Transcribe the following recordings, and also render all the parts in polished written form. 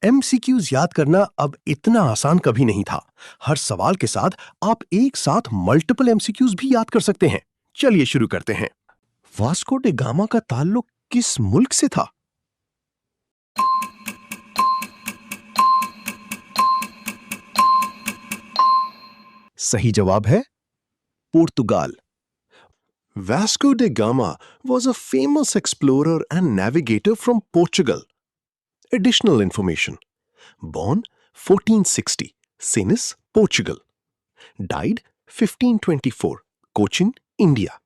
MCQs याद करना अब इतना आसान कभी नहीं था। हर सवाल के साथ आप एक साथ मल्टीपल एमसीक्यूज भी याद कर सकते हैं। चलिए शुरू करते हैं। वास्को डे गामा का ताल्लुक किस मुल्क से था? सही जवाब है पुर्तगाल। Vasco da Gama was a famous explorer and navigator from Portugal. Additional information. Born 1460, Sines, Portugal. Died 1524, Cochin, India.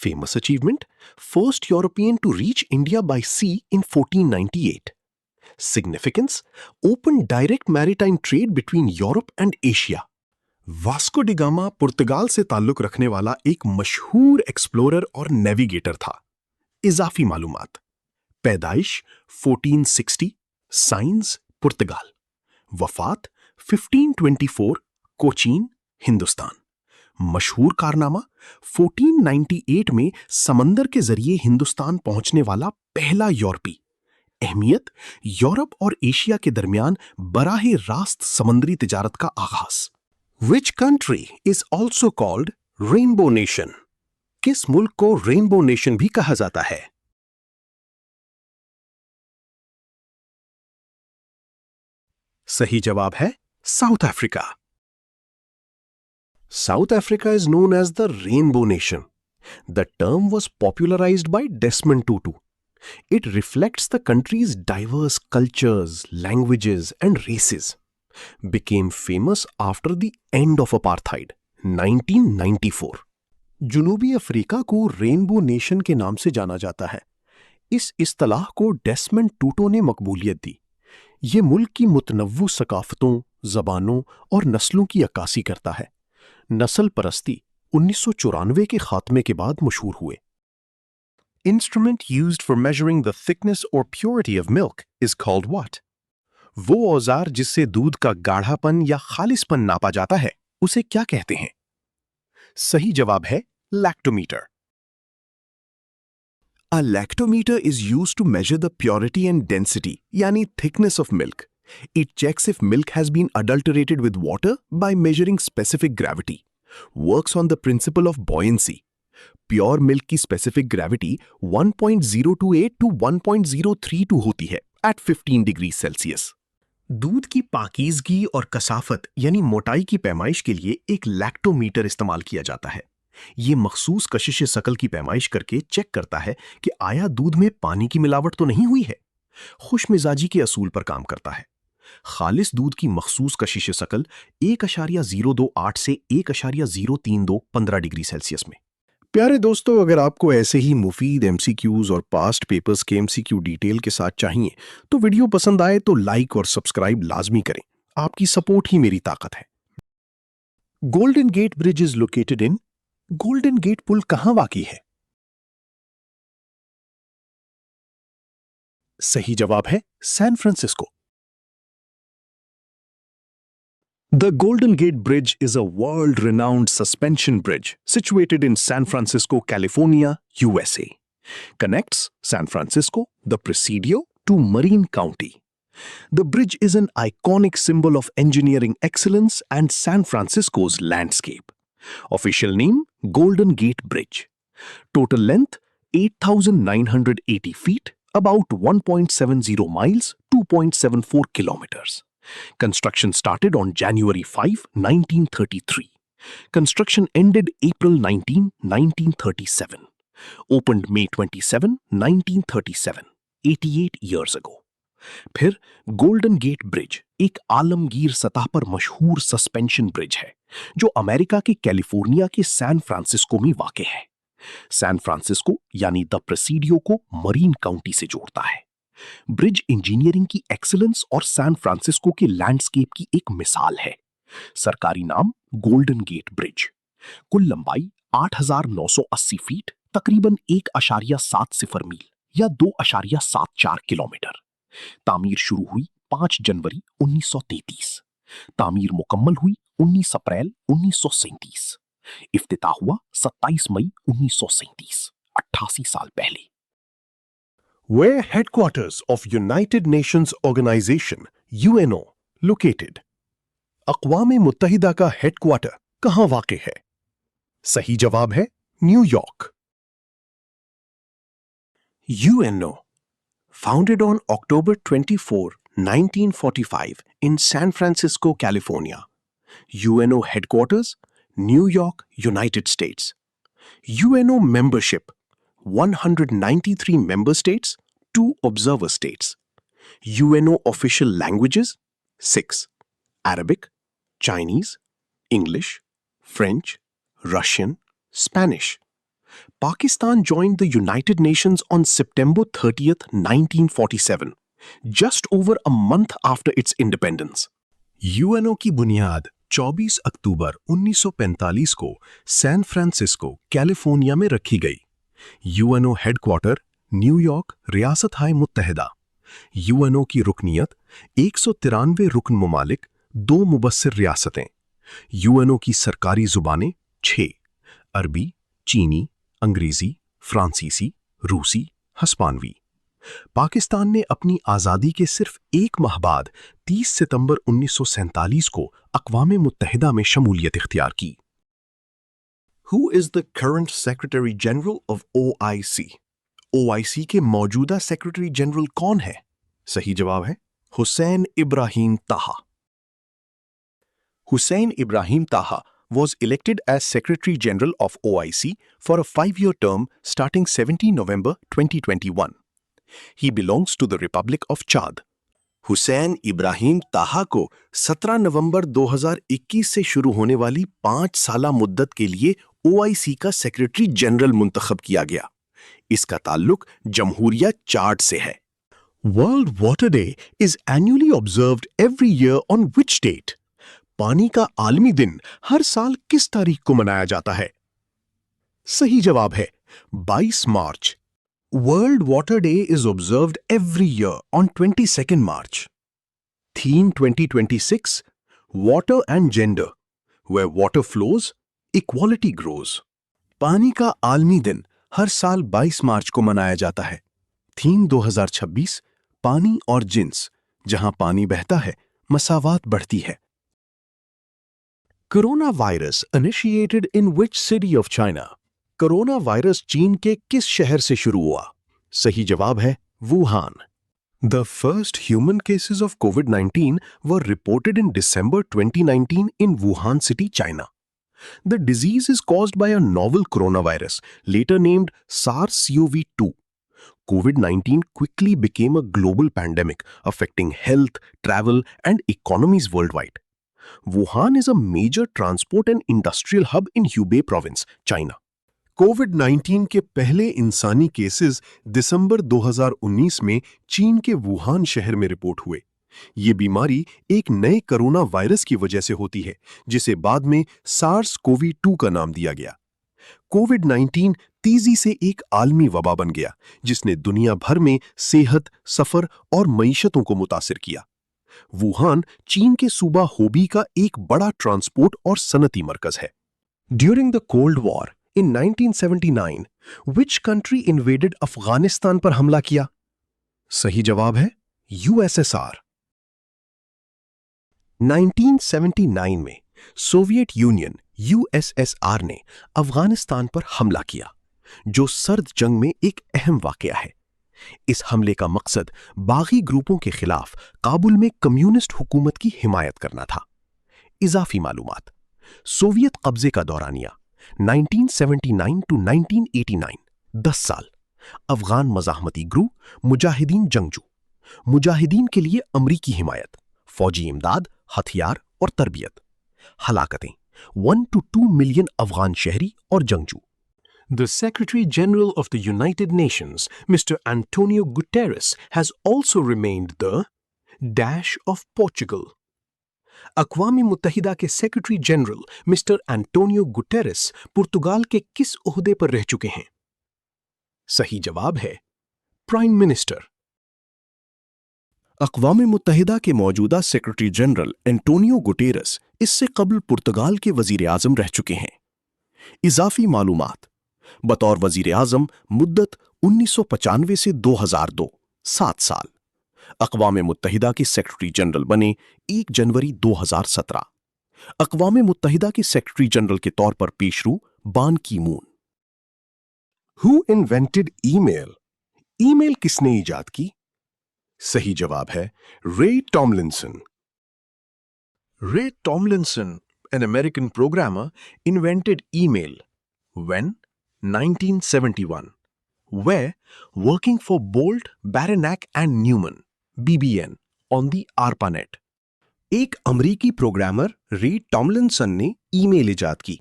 Famous achievement: first European to reach India by sea in 1498. Significance: opened direct maritime trade between Europe and Asia. Vasco da Gama पुर्तगाल से ताल्लुक रखने वाला एक मशहूर explorer और navigator था। इजाफी मालूमात: पैदाइश 1460, साइंस पुर्तगाल, वफात 1524, कोचीन, हिंदुस्तान। मशहूर कारनामा: 1498 में समंदर के जरिए हिंदुस्तान पहुंचने वाला पहला यूरोपी। अहमियत: यूरोप और एशिया के दरमियान बराहे रास्त समुद्री तिजारत का आगाज। Which country is also called Rainbow Nation? किस मुल्क को रेनबो नेशन भी कहा जाता है? सही जवाब है south Africa. South Africa is known as the Rainbow Nation. The term was popularized by Desmond Tutu. It reflects the country's diverse cultures, languages, and races. Became famous after the end of apartheid, 1994. जुनूबी Africa को rainbow nation के नाम से जाना जाता है। इस इस्तिलाह को Desmond टूटो ने मकबूलियत दी। ये मुल्क की मुतनव्वु सकाफतों, ज़बानों और नस्लों की अक्कासी करता है। नस्ल परस्ती 1994 के खात्मे के बाद मशहूर हुए। Instrument used for measuring the thickness or purity of milk is called what? वो औजार जिससे दूध का गाढ़ापन या खालिसपन नापा जाता है, उसे क्या कहते हैं? सही जवाब है lactometer. A lactometer is used to measure the purity and density, यानी thickness of milk. It checks if milk has been adulterated with water by measuring specific gravity. Works on the principle of buoyancy. Pure milk की specific gravity 1.028 to 1.032 होती है at 15 degrees Celsius. दूध की पाकीज़गी और कसाफत यानी मोटाई की पैमाइश के लिए एक लैक्टोमीटर इस्तेमाल किया जाता है। ये मखसूस कशिश शकल की पैमाइश करके चेक करता है कि आया दूध में पानी की मिलावट तो नहीं हुई है। खुश मिजाजी के असूल पर काम करता है। खालिस दूध की मखसूस कशिश शकल 1.028 से 1.032 15 डिग्री सेल्सियस में। प्यारे दोस्तों, अगर आपको ऐसे ही मुफीद एमसीक्यूज और पास्ट पेपर्स के एमसीक्यू डिटेल के साथ चाहिए तो वीडियो पसंद आए तो लाइक और सब्सक्राइब लाजमी करें। आपकी सपोर्ट ही मेरी ताकत है। Golden Gate Bridge is located in. Golden Gate पुल कहां वाक़ई है? सही जवाब है San Francisco. The Golden Gate Bridge is a world-renowned suspension bridge situated in San Francisco, California, USA. Connects San Francisco, the Presidio, to Marin County. The bridge is an iconic symbol of engineering excellence and San Francisco's landscape. Official name: Golden Gate Bridge. Total length: 8,980 feet, about 1.70 miles, 2.74 kilometers. Construction started on January 5, 1933. Construction ended April 19, 1937. Opened May 27, 1937, 88 years ago. फिर golden Gate bridge एक आलमगीर सतह पर मशहूर suspension bridge है जो America के California के San Francisco में वाक़ है। सैन फ्रांसिस्को यानी द प्रेसिडियो को मरीन काउंटी से जोड़ता है। ब्रिज इंजीनियरिंग की एक्सीलेंस और सैन फ्रांसिस्को के लैंडस्केप की एक मिसाल है। सरकारी नाम: गोल्डन गेट ब्रिज। कुल लंबाई 8,980 फीट, तकरीबन 1.70 मील या 2.74 किलोमीटर। तामीर शुरू हुई 5 जनवरी 1933। तामीर मुकम्मल हुई 19 अप्रैल 1937। इफ्तिताह हुआ 27 मई 1937, 88 साल पहले। Where headquarters of United Nations Organization, UNO located. अक़वाम मुत्तहिदा का हेडक्वार्टर कहां वाक़ है? सही जवाब है New York. UNO founded on October 24, 1945 in San Francisco, California. UNO headquarters, New York, United States. UNO membership, 193 member states, 2 observer states. UNO official languages, 6. Arabic, Chinese, English, French, Russian, Spanish. Pakistan joined the United Nations on September 30th, 1947, just over a month after its independence. UNO की बुनियाद 24 अक्टूबर 1945 को San Francisco, California में रखी गई। UNO headquarter New York, रियासत-ए मुत्तहिदा। UNO की रुकनियत 193 रुकन ममालिक, 2 मुबस्सिर रियासतें। यूएनओ की सरकारी जुबानें 6: अरबी, चीनी, अंग्रेजी, फ्रांसीसी, रूसी, हस्पानवी। पाकिस्तान ने अपनी आज़ादी के सिर्फ एक माह बाद 30 सितंबर 1947 को अक़वाम मुत्तहिदा में शमूलियत इख्तियार की। Who is the current Secretary General of OIC? OIC के मौजूदा सेक्रेटरी जनरल कौन है? सही जवाब है हुसैन इब्राहीम ताहा। Hussein Ibrahim Taha was elected as Secretary General of OIC for a 5-year term starting 17 November 2021. He belongs to the Republic of Chad. Hussain Ibrahim ताहा को 17 नवंबर 2021 से शुरू होने वाली 5 साला मुद्दत के लिए OIC का सेक्रेटरी जनरल मुंतखब किया गया। इसका ताल्लुक जमहूरिया चाड से है। World Water Day is annually observed every year on which date? पानी का आलमी दिन हर साल किस तारीख को मनाया जाता है? सही जवाब है 22 मार्च। World Water Day is observed every year on 22nd March. Theme 2026: Water and Gender. Where water flows, equality grows. पानी का आलमी दिन हर साल 22 मार्च को मनाया जाता है। थीम 2026: पानी और जिन्स। जहां पानी बहता है, मसावात बढ़ती है। Corona virus initiated in which city of China? Corona virus चीन के किस शहर से शुरू हुआ? सही जवाब है Wuhan. The first human cases of COVID-19 were reported in December 2019 in Wuhan City, China. The disease is caused by a novel coronavirus, later named SARS-CoV-2. COVID-19 quickly became a global pandemic, affecting health, travel, and economies worldwide. Wuhan is a major transport and industrial hub in Hubei province, China. कोविड-19 के पहले इंसानी cases दिसंबर 2019 में चीन के Wuhan शहर में report हुए। ये बीमारी एक नए कोरोना वायरस की वजह से होती है, जिसे बाद में SARS-CoV-2 का नाम दिया गया। कोविड-19 तेजी से एक आलमी वबा बन गया, जिसने दुनिया भर में सेहत, सफर और मईशतों को मुतासिर किया। वुहान चीन के सूबा होबी का एक बड़ा ट्रांसपोर्ट और सनती मरकज है। During the cold war in 1979, which country invaded Afghanistan पर हमला किया? सही जवाब है यूएसएसआर। 1979 में सोवियत यूनियन यूएसएसआर ने अफगानिस्तान पर हमला किया, जो सर्द जंग में एक अहम वाकया है। इस हमले का मकसद बागी ग्रुपों के खिलाफ काबुल में कम्युनिस्ट हुकूमत की हिमायत करना था। इजाफी मालूमात: सोवियत कब्जे का दौरानिया 1979 to 1989, 10 साल। अफगान मज़ाहमती ग्रुप मुजाहिदीन जंगजू। मुजाहिदीन के लिए अमरीकी हिमायत, फौजी इमदाद, हथियार और तरबियत। हलाकतें 1 to 2 मिलियन अफगान शहरी और जंगजू। The Secretary General of the United Nations, Mr. Antonio Guterres, has also remained the dash of Portugal. अक़वाम मुत्तहिदा के secretary general Mister Antonio Guterres पुर्तगाल के किस ओहदे पर रह चुके हैं? सही जवाब है प्राइम मिनिस्टर। अक़वाम मुत्तहिदा के मौजूदा सेक्रेटरी जनरल एंटोनियो गुटेरेस इससे कबल पुर्तगाल के वजीर आज़म रह चुके हैं। इजाफी मालूमात: बतौर वजीर आज़म मुद्दत 1995 से 2002, 7 साल। अक़वाम मुत्तहिदा के सेक्रेटरी जनरल बने 1 जनवरी 2017। अक़वाम मुत्तहिदा के सेक्रेटरी जनरल के तौर पर पेशरू बान की moon. Who invented email? Email किसने इजाद की? सही जवाब है रे Tomlinson. Ray Tomlinson, an American programmer, invented email when 1971, where working for Bolt, Beranek and Newman, BBN, on the ARPANET. एक अमरीकी प्रोग्रामर रे टॉमलिंसन ने ईमेल इजाद की।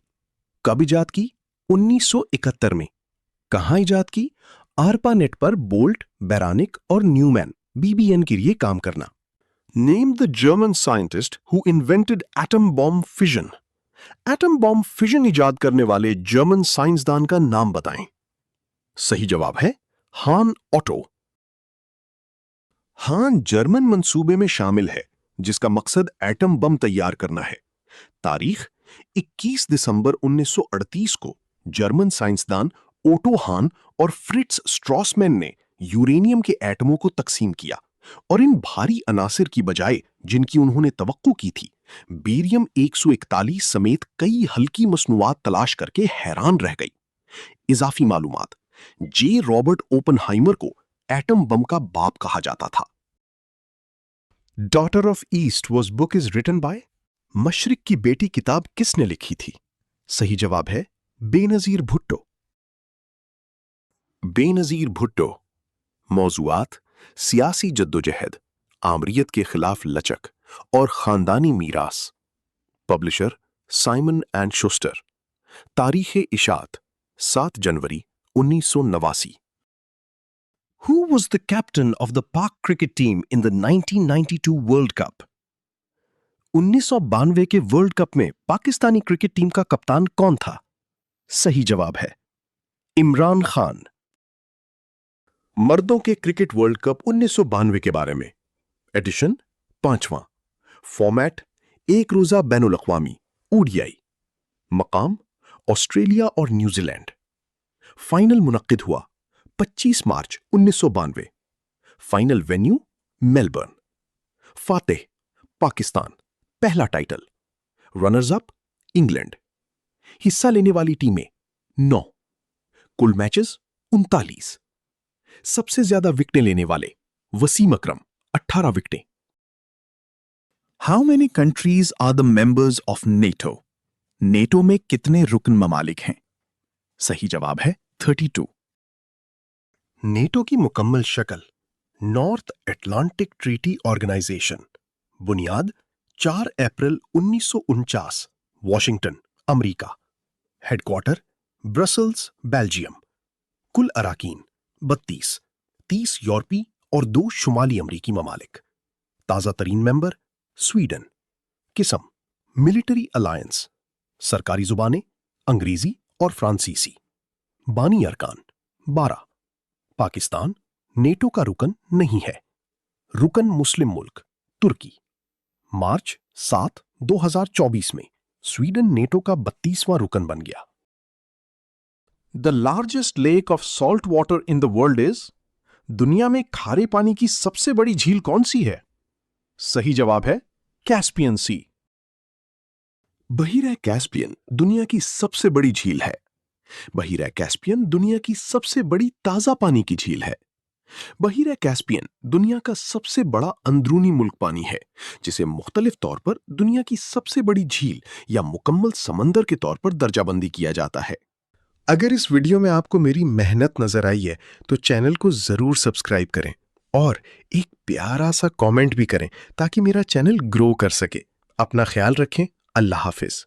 कब इजाद की? 1971 में। कहां इजाद की? आरपानेट पर बोल्ट, बेरानिक और न्यूमैन बीबीएन के लिए काम करना। Name the German scientist who invented atom bomb fission. Atom bomb fission इजाद करने वाले जर्मन साइंसदान का नाम बताएं। सही जवाब है हान ऑटो। हान जर्मन मंसूबे में शामिल है जिसका मकसद एटम बम तैयार करना है। तारीख 21 दिसंबर 1938 को जर्मन साइंसदान ओटो हान और फ्रिट्ज स्ट्रॉसमैन ने यूरेनियम के एटमों को तकसीम किया और इन भारी अनासिर की बजाय जिनकी उन्होंने तवक्को की थी, बेरियम 141 समेत कई हल्की मसनूआत तलाश करके हैरान रह गई। इजाफी मालूमात, जे रॉबर्ट ओपनहाइमर को एटम बम का बाप कहा जाता था। Daughter of East was book is written by. मशरिक की बेटी किताब किसने लिखी थी? सही जवाब है बेनजीर भुट्टो। बेनजीर भुट्टो। मौजूआत सियासी जद्दोजहद, आमरीत के खिलाफ लचक और खानदानी मीरास। Publisher Simon and Schuster. तारीख इशात 7 जनवरी 1989। Who was the captain of the Pak cricket team in the 1992 World Cup? 1992 के वर्ल्ड कप में पाकिस्तानी क्रिकेट टीम का कप्तान कौन था? सही जवाब है इमरान खान। मर्दों के क्रिकेट वर्ल्ड कप 1992 के बारे में। एडिशन 5वां। फॉर्मेट एक रोजा बैनुल अक़वामी ओडीआई। मकाम ऑस्ट्रेलिया और न्यूजीलैंड। फाइनल मुनक्किद हुआ 25 मार्च 1992। Final venue Melbourne. फातेह पाकिस्तान, पहला टाइटल। Runners up England. हिस्सा लेने वाली टीमें 9। कुल मैचेस 39। सबसे ज्यादा विकेटें लेने वाले वसीम अकरम 18 विकेटें। How many countries are the members of NATO? NATO में कितने रुकन ममालिक हैं? सही जवाब है 32। नेटो की मुकम्मल शक्ल नॉर्थ अटलांटिक ट्रीटी ऑर्गेनाइजेशन। बुनियाद 4 अप्रैल 1949, Washington, America. Headquarter Brussels, Belgium. कुल अराकीन 32, 30 यूरोपीय और 2 शुमाली अमरीकी ममालिक। ताज़ा तरीन मेंबर स्वीडन। किस्म मिलिट्री अलायंस। सरकारी जुबानें अंग्रेजी और फ्रांसीसी। बानी अरकान 12। पाकिस्तान नेटो का रुकन नहीं है। रुकन मुस्लिम मुल्क तुर्की। मार्च 7, 2024 में स्वीडन नेटो का 32वां रुकन बन गया। The largest lake of salt water in the world is. दुनिया में खारे पानी की सबसे बड़ी झील कौन सी है? सही जवाब है कैस्पियन सी। बहीरा कैस्पियन दुनिया की सबसे बड़ी झील है। बहीरा कैस्पियन दुनिया की सबसे बड़ी ताजा पानी की झील है। बहीरा कैस्पियन दुनिया का सबसे बड़ा अंदरूनी मुल्क पानी है, जिसे मुख्तलिफ तौर पर दुनिया की सबसे बड़ी झील या मुकम्मल समंदर के तौर पर दर्जाबंदी किया जाता है। अगर इस वीडियो में आपको मेरी मेहनत नजर आई है तो चैनल को जरूर सब्सक्राइब करें और एक प्यारा सा कमेंट भी करें ताकि मेरा चैनल ग्रो कर सके। अपना ख्याल रखें। अल्लाह हाफिज।